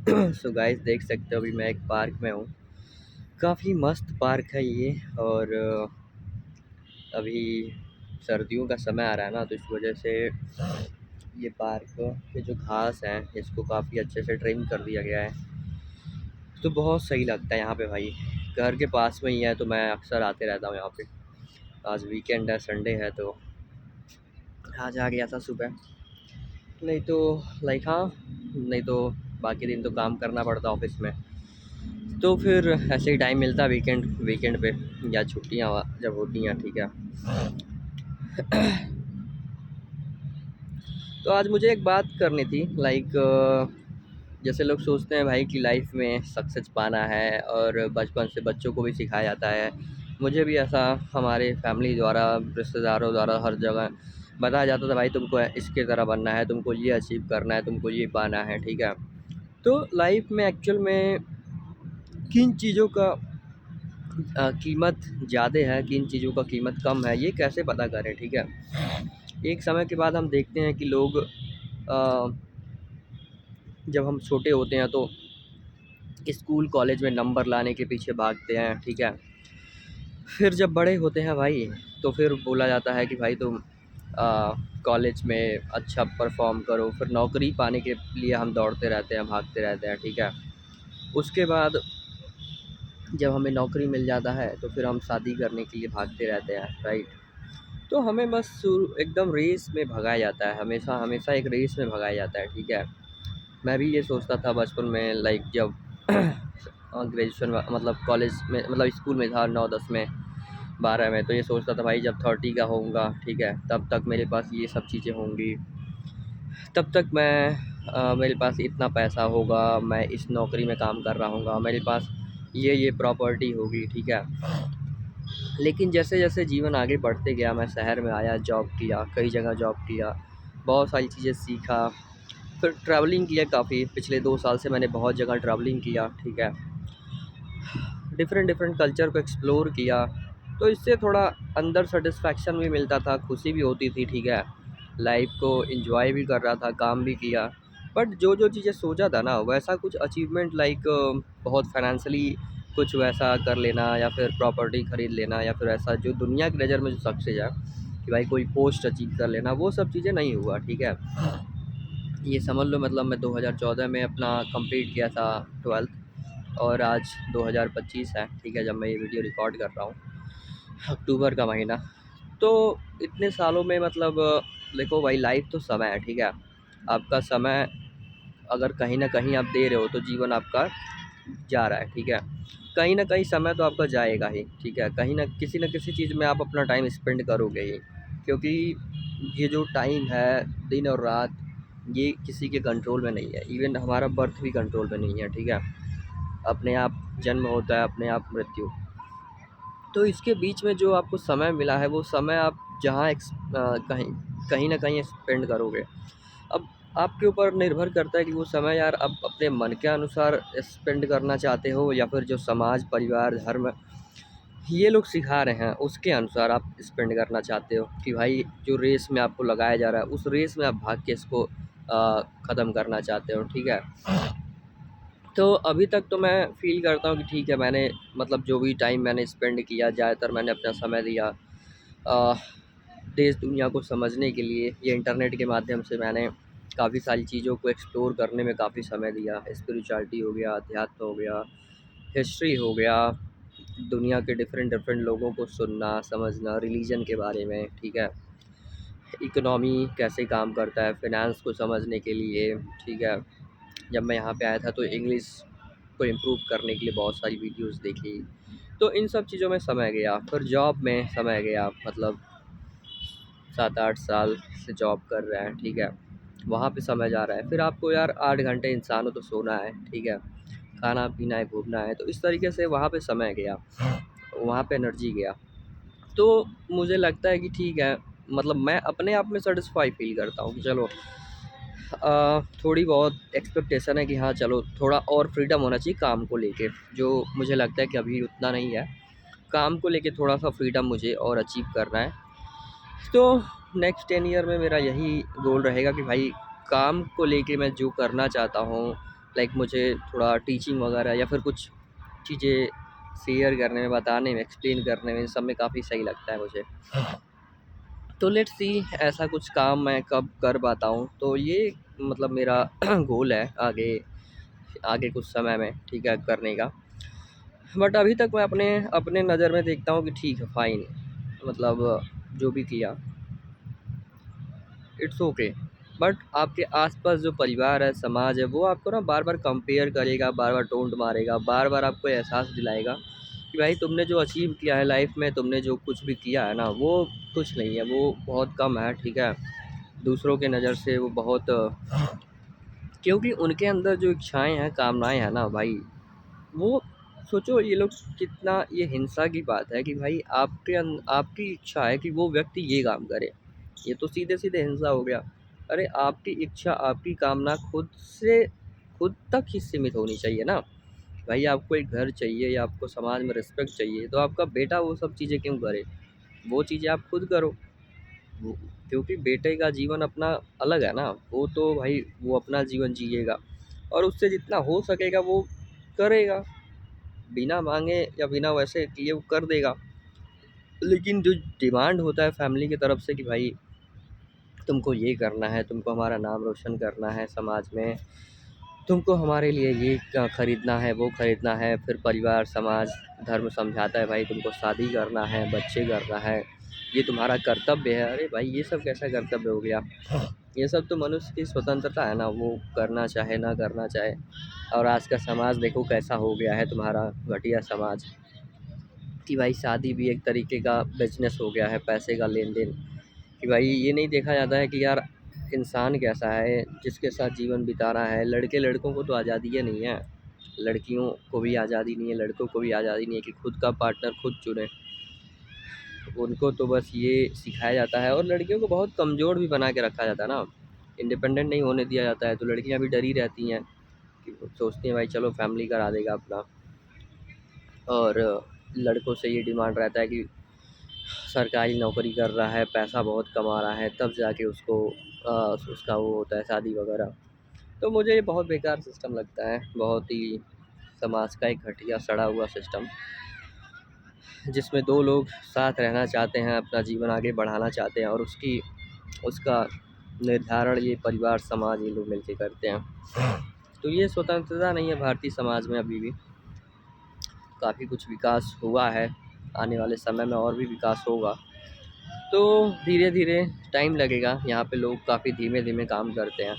So guys देख सकते हो अभी मैं एक पार्क में हूँ। काफ़ी मस्त पार्क है ये। और अभी सर्दियों का समय आ रहा है ना, तो इस वजह से ये पार्क के जो घास हैं इसको काफ़ी अच्छे से ट्रिम कर दिया गया है। तो बहुत सही लगता है यहाँ पे भाई। घर के पास में ही है तो मैं अक्सर आते रहता हूँ यहाँ पे। आज वीकेंड है, संडे है, तो आज आ गया था सुबह। नहीं तो लाइक हाँ, नहीं तो बाकी दिन तो काम करना पड़ता ऑफिस में। तो फिर ऐसे ही टाइम मिलता है वीकेंड वीकेंड पे या छुट्टियाँ जब होती हैं, ठीक है। तो आज मुझे एक बात करनी थी, लाइक जैसे लोग सोचते हैं भाई कि लाइफ में सक्सेस पाना है और बचपन से बच्चों को भी सिखाया जाता है। मुझे भी ऐसा हमारे फैमिली द्वारा, रिश्तेदारों द्वारा हर जगह बताया जाता था भाई तुमको इसके तरह बनना है, तुमको ये अचीव करना है, तुमको ये पाना है, ठीक है। तो लाइफ में एक्चुअल में किन चीज़ों का कीमत ज़्यादा है, किन चीज़ों का कीमत कम है, ये कैसे पता करें, ठीक है। एक समय के बाद हम देखते हैं कि लोग जब हम छोटे होते हैं तो स्कूल कॉलेज में नंबर लाने के पीछे भागते हैं, ठीक है। फिर जब बड़े होते हैं भाई तो फिर बोला जाता है कि भाई तुम कॉलेज में अच्छा परफॉर्म करो, फिर नौकरी पाने के लिए हम दौड़ते रहते हैं, भागते रहते हैं, ठीक है। उसके बाद जब हमें नौकरी मिल जाता है तो फिर हम शादी करने के लिए भागते रहते हैं, राइट। तो हमें बस एकदम रेस में भगाया जाता है, हमेशा हमेशा एक रेस में भगाया जाता है, ठीक है। मैं भी ये सोचता था बचपन में, लाइक जब ग्रेजुएशन मतलब कॉलेज में मतलब स्कूल में था, 9 10 में 12 में, तो ये सोचता था भाई जब 30 का होऊंगा, ठीक है, तब तक मेरे पास ये सब चीज़ें होंगी, तब तक मैं मेरे पास इतना पैसा होगा, मैं इस नौकरी में काम कर रहा हूँगा, मेरे पास ये प्रॉपर्टी होगी, ठीक है। लेकिन जैसे जैसे जीवन आगे बढ़ते गया, मैं शहर में आया, जॉब किया, कई जगह जॉब किया, बहुत सारी चीज़ें सीखा, फिर ट्रैवलिंग किया काफ़ी। पिछले 2 साल से मैंने बहुत जगह ट्रैवलिंग किया, ठीक है। डिफरेंट डिफरेंट कल्चर को एक्सप्लोर किया, तो इससे थोड़ा अंदर सेटिस्फैक्शन भी मिलता था, खुशी भी होती थी, ठीक है। लाइफ को एंजॉय भी कर रहा था, काम भी किया। बट जो जो चीज़ें सोचा था ना वैसा कुछ अचीवमेंट, लाइक बहुत फाइनेंशियली कुछ वैसा कर लेना, या फिर प्रॉपर्टी ख़रीद लेना, या फिर ऐसा जो दुनिया की नज़र में जो सक्सेस है कि भाई कोई पोस्ट अचीव कर लेना, वो सब चीज़ें नहीं हुआ, ठीक है। ये समझ लो, मतलब मैं 2014 में अपना कंप्लीट किया था 12th, और आज 2025 है, ठीक है, जब मैं ये वीडियो रिकॉर्ड कर रहा हूँ, अक्टूबर का महीना। तो इतने सालों में मतलब देखो भाई, लाइफ तो समय है, ठीक है। आपका समय अगर कहीं ना कहीं आप दे रहे हो तो जीवन आपका जा रहा है, ठीक है। कहीं ना कहीं समय तो आपका जाएगा ही, ठीक है, कहीं ना किसी चीज़ में आप अपना टाइम स्पेंड करोगे ही, क्योंकि ये जो टाइम है, दिन और रात, ये किसी के कंट्रोल में नहीं है। इवन हमारा बर्थ भी कंट्रोल में नहीं है, ठीक है। अपने आप जन्म होता है, अपने आप मृत्यु। तो इसके बीच में जो आपको समय मिला है, वो समय आप जहाँ कहीं कहीं ना कहीं स्पेंड करोगे। अब आपके ऊपर निर्भर करता है कि वो समय यार आप अपने मन के अनुसार स्पेंड करना चाहते हो, या फिर जो समाज, परिवार, धर्म ये लोग सिखा रहे हैं उसके अनुसार आप स्पेंड करना चाहते हो, कि भाई जो रेस में आपको लगाया जा रहा है उस रेस में आप भाग के इसको ख़त्म करना चाहते हो, ठीक है। तो अभी तक तो मैं फ़ील करता हूँ कि ठीक है, मैंने मतलब जो भी टाइम मैंने स्पेंड किया, ज़्यादातर मैंने अपना समय दिया अ, देश दुनिया को समझने के लिए। ये इंटरनेट के माध्यम से मैंने काफ़ी सारी चीज़ों को एक्सप्लोर करने में काफ़ी समय दिया। स्पिरिचुअलिटी हो गया, अध्यात्म हो गया, हिस्ट्री हो गया, दुनिया के डिफरेंट डिफरेंट लोगों को सुनना, समझना, रिलीजन के बारे में, ठीक है। इकोनॉमी कैसे काम करता है, फिनेंस को समझने के लिए, ठीक है। जब मैं यहाँ पे आया था तो इंग्लिश को इम्प्रूव करने के लिए बहुत सारी वीडियोस देखी। तो इन सब चीज़ों में समय गया, फिर जॉब में समय गया, मतलब 7 8 साल से जॉब कर रहे हैं, ठीक है। वहाँ पे समय जा रहा है, फिर आपको यार 8 घंटे इंसान हो तो सोना है, ठीक है, खाना पीना है, घूमना है, तो इस तरीके से वहाँ पे समय गया, वहाँ पे एनर्जी गया। तो मुझे लगता है कि ठीक है, मतलब मैं अपने आप में सेटिस्फाई फील करता हूँ कि चलो थोड़ी बहुत एक्सपेक्टेशन है कि हाँ चलो थोड़ा और फ्रीडम होना चाहिए काम को लेके, जो मुझे लगता है कि अभी उतना नहीं है। काम को लेके थोड़ा सा फ्रीडम मुझे और अचीव करना है। तो नेक्स्ट 10 ईयर में मेरा यही गोल रहेगा कि भाई काम को लेके मैं जो करना चाहता हूँ, लाइक मुझे थोड़ा टीचिंग वगैरह या फिर कुछ चीज़ें शेयर करने में, बताने में, एक्सप्लेन करने में, इन सब में काफ़ी सही लगता है मुझे। तो लेट्स सी ऐसा कुछ काम मैं कब कर पाता हूँ, तो ये मतलब मेरा गोल है आगे, आगे कुछ समय में, ठीक है, करने का। बट अभी तक मैं अपने अपने नज़र में देखता हूँ कि ठीक है, फाइन, मतलब जो भी किया इट्स ओके। बट आपके आसपास जो परिवार है, समाज है, वो आपको ना बार बार कंपेयर करेगा, बार बार टोंट मारेगा, बार बार आपको एहसास दिलाएगा कि भाई तुमने जो अचीव किया है लाइफ में, तुमने जो कुछ भी किया है ना, वो कुछ नहीं है, वो बहुत कम है, ठीक है। दूसरों के नज़र से वो बहुत, क्योंकि उनके अंदर जो इच्छाएं हैं, कामनाएं हैं ना भाई, वो सोचो ये लोग कितना, ये हिंसा की बात है कि भाई आपकी इच्छा है कि वो व्यक्ति ये काम करे, ये तो सीधे सीधे हिंसा हो गया। अरे आपकी इच्छा, आपकी कामना खुद से, खुद तक ही सीमित होनी चाहिए ना। भाई आपको एक घर चाहिए या आपको समाज में रिस्पेक्ट चाहिए, तो आपका बेटा वो सब चीज़ें क्यों करे? वो चीज़ें आप खुद करो। वो, क्योंकि बेटे का जीवन अपना अलग है ना, वो तो भाई वो अपना जीवन जिएगा और उससे जितना हो सकेगा वो करेगा, बिना मांगे या बिना वैसे किए वो कर देगा। लेकिन जो डिमांड होता है फैमिली की तरफ से कि भाई तुमको ये करना है, तुमको हमारा नाम रोशन करना है समाज में, तुमको हमारे लिए ये खरीदना है, वो खरीदना है, फिर परिवार, समाज, धर्म समझाता है भाई तुमको शादी करना है, बच्चे करना है, ये तुम्हारा कर्तव्य है। अरे भाई ये सब कैसा कर्तव्य हो गया? ये सब तो मनुष्य की स्वतंत्रता है ना, वो करना चाहे ना करना चाहे। और आज का समाज देखो कैसा हो गया है, तुम्हारा घटिया समाज, कि भाई शादी भी एक तरीके का बिजनेस हो गया है, पैसे का लेन देन। कि भाई ये नहीं देखा जाता है कि यार इंसान कैसा है जिसके साथ जीवन बिता रहा है। लड़के लड़कों को तो आज़ादी ही नहीं है, लड़कियों को भी आज़ादी नहीं है, लड़कों को भी आज़ादी नहीं है कि खुद का पार्टनर खुद चुने। उनको तो बस ये सिखाया जाता है और लड़कियों को बहुत कमज़ोर भी बना के रखा जाता है ना, इंडिपेंडेंट नहीं होने दिया जाता है। तो लड़कियां भी डरी रहती हैं कि वो सोचती हैं भाई चलो फैमिली करा देगा अपना, और लड़कों से ये डिमांड रहता है कि सरकारी नौकरी कर रहा है, पैसा बहुत कमा रहा है, तब जाके उसको उसका वो होता है शादी वगैरह। तो मुझे ये बहुत बेकार सिस्टम लगता है, बहुत ही समाज का एक घटिया सड़ा हुआ सिस्टम, जिसमें दो लोग साथ रहना चाहते हैं, अपना जीवन आगे बढ़ाना चाहते हैं, और उसका निर्धारण ये परिवार, समाज, ये लोग मिलकर करते हैं। तो ये स्वतंत्रता नहीं है भारतीय समाज में अभी भी। काफ़ी कुछ विकास हुआ है, आने वाले समय में और भी विकास होगा। तो धीरे धीरे टाइम लगेगा, यहाँ पे लोग काफ़ी धीमे धीमे काम करते हैं,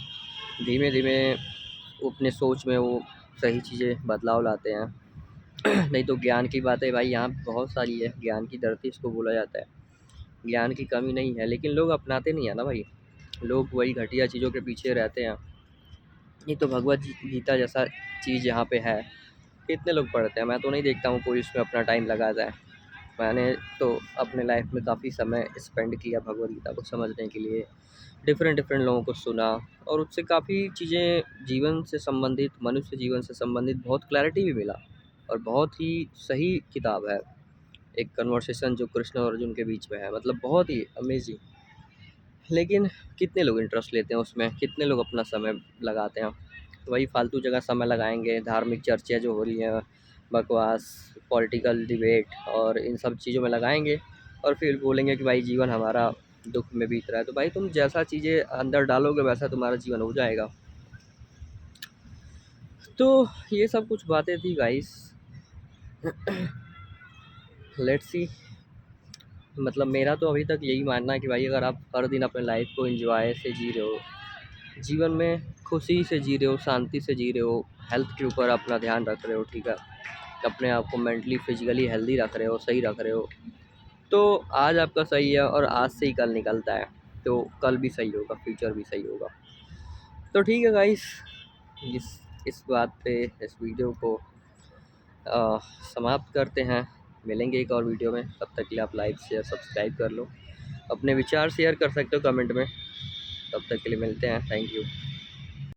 धीमे धीमे अपने सोच में वो सही चीज़ें बदलाव लाते हैं। नहीं तो ज्ञान की बातें भाई यहाँ बहुत सारी है, ज्ञान की धरती इसको बोला जाता है, ज्ञान की कमी नहीं है, लेकिन लोग अपनाते नहीं है ना भाई, लोग वही घटिया चीज़ों के पीछे रहते हैं। नहीं तो भगवत गीता जैसा चीज़ यहाँ पे है, कितने लोग पढ़ते हैं? मैं तो नहीं देखता हूँ कोई उसमें अपना टाइम लगाता है। मैंने तो अपने लाइफ में काफ़ी समय स्पेंड किया भगवद गीता को समझने के लिए, डिफरेंट डिफरेंट लोगों को सुना, और उससे काफ़ी चीज़ें जीवन से संबंधित, मनुष्य जीवन से संबंधित बहुत क्लैरिटी भी मिला, और बहुत ही सही किताब है। एक कन्वर्सेशन जो कृष्ण और अर्जुन के बीच में है, मतलब बहुत ही अमेजिंग। लेकिन कितने लोग इंटरेस्ट लेते हैं उसमें, कितने लोग अपना समय लगाते हैं? वही फालतू जगह समय लगाएंगे, धार्मिक चर्चा जो हो रही है, बकवास, पॉलिटिकल डिबेट और इन सब चीज़ों में लगाएंगे, और फिर बोलेंगे कि भाई जीवन हमारा दुख में बीत रहा है। तो भाई तुम जैसा चीज़ें अंदर डालोगे वैसा तुम्हारा जीवन हो जाएगा। तो ये सब कुछ बातें थी गाइस। लेट्स सी, मतलब मेरा तो अभी तक यही मानना है कि भाई अगर आप हर दिन अपने लाइफ को एंजॉय से जी रहे हो, जीवन में खुशी से जी रहे हो, शांति से जी रहे हो, हेल्थ के ऊपर अपना ध्यान रख रहे हो, ठीक है, अपने आप को मेंटली फिजिकली हेल्दी रख रहे हो, सही रख रहे हो, तो आज आपका सही है और आज से ही कल निकलता है, तो कल भी सही होगा, फ्यूचर भी सही होगा। तो ठीक है गाइस, इस बात पे इस वीडियो को समाप्त करते हैं। मिलेंगे एक और वीडियो में, तब तक के लिए आप लाइक शेयर सब्सक्राइब कर लो, अपने विचार शेयर कर सकते हो कमेंट में। तब तक के लिए मिलते हैं, थैंक यू।